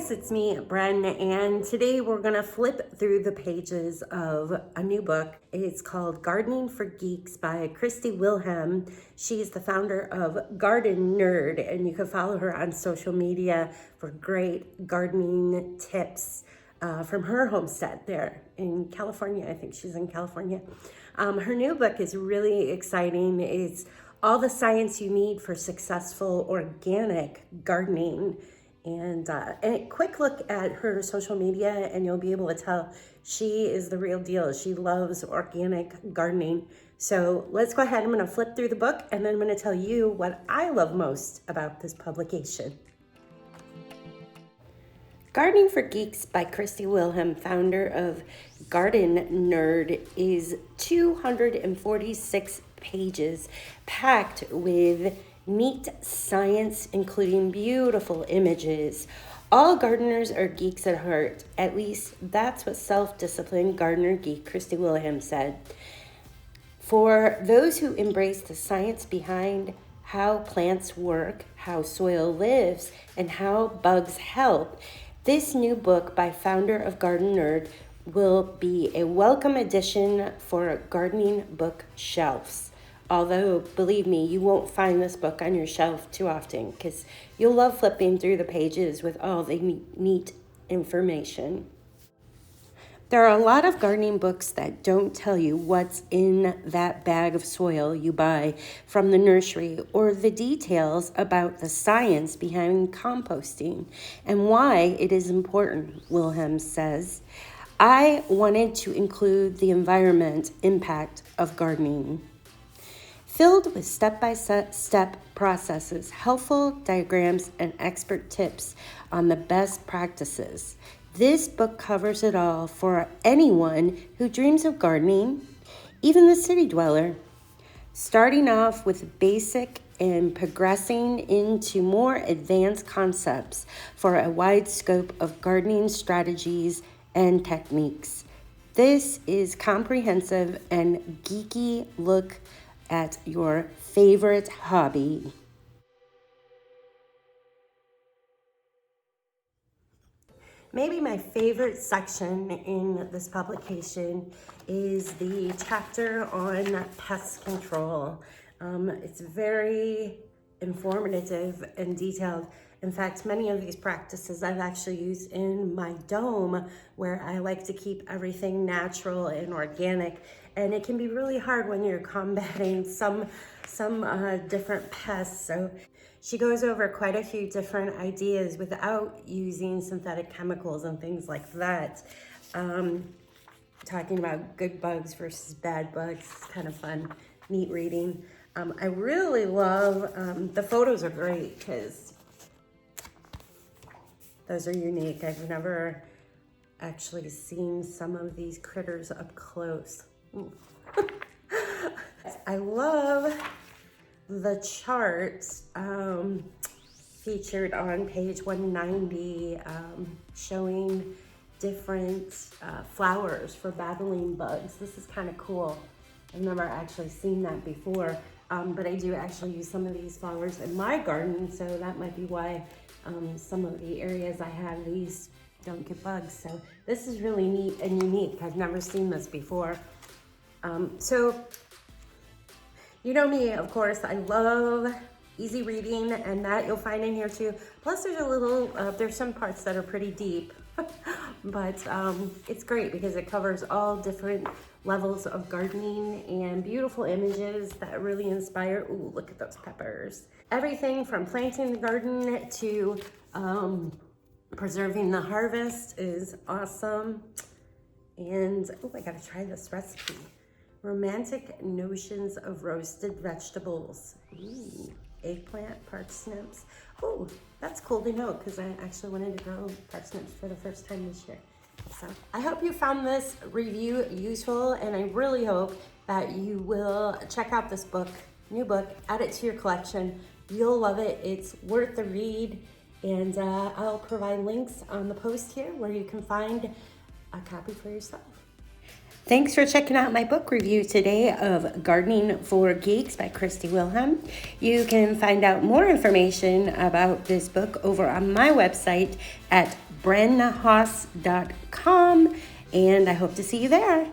guys, it's me, Bren, and today we're gonna flip through the pages of a new book. It's called Gardening for Geeks by Christy Wilhelmi. She's the founder of Gardenerd, and you can follow her on social media for great gardening tips from her homestead there in California. I think she's in California. Her new book is really exciting. It's all the science you need for successful organic gardening. And a quick look at her social media and you'll be able to tell she is the real deal. She loves organic gardening. So let's go ahead. I'm going to flip through the book and then I'm going to tell you what I love most about this publication. Gardening for Geeks by Christy Wilhelmi, founder of Gardenerd, is 246 pages packed with neat science, including beautiful images. All gardeners are geeks at heart. At least that's what self-disciplined gardener geek Christy Wilhelmi said. For those who embrace the science behind how plants work, how soil lives, and how bugs help, this new book by founder of Gardenerd will be a welcome addition for gardening book shelves. Although, believe me, you won't find this book on your shelf too often because you'll love flipping through the pages with all the neat information. There are a lot of gardening books that don't tell you what's in that bag of soil you buy from the nursery or the details about the science behind composting and why it is important, Wilhelmi says. I wanted to include the environment impact of gardening. Filled with step-by-step processes, helpful diagrams, and expert tips on the best practices. This book covers it all for anyone who dreams of gardening, even the city dweller. Starting off with basic and progressing into more advanced concepts for a wide scope of gardening strategies and techniques. This is comprehensive and geeky look at your favorite hobby. Maybe my favorite section in this publication is the chapter on pest control. It's very informative and detailed. In fact, many of these practices I've actually used in my dome where I like to keep everything natural and organic. And it can be really hard when you're combating some different pests. So she goes over quite a few different ideas without using synthetic chemicals and things like that. Talking about good bugs versus bad bugs. It's kind of fun, neat reading. I really love, the photos are great because those are unique. I've never actually seen some of these critters up close. I love the charts featured on page 190 showing different flowers for battling bugs. This is kind of cool. I've never actually seen that before, but I do actually use some of these flowers in my garden, so that might be why some of the areas I have these don't get bugs. So this is really neat and unique. I've never seen this before. So, you know me, of course, I love easy reading, and that you'll find in here too. Plus there's a little, there's some parts that are pretty deep, but it's great because it covers all different levels of gardening and beautiful images that really inspire. Ooh, look at those peppers. Everything from planting the garden to preserving the harvest is awesome. And, oh, I gotta try this recipe. Romantic notions of roasted vegetables. Ooh, eggplant, parsnips. Oh, that's cool to know because I actually wanted to grow parsnips for the first time this year. So I hope you found this review useful, and I really hope that you will check out this book, new book, add it to your collection. You'll love it. It's worth the read, and I'll provide links on the post here where you can find a copy for yourself. Thanks for checking out my book review today of Gardening for Geeks by Christy Wilhelmi. You can find out more information about this book over on my website at brenhaas.com, and I hope to see you there.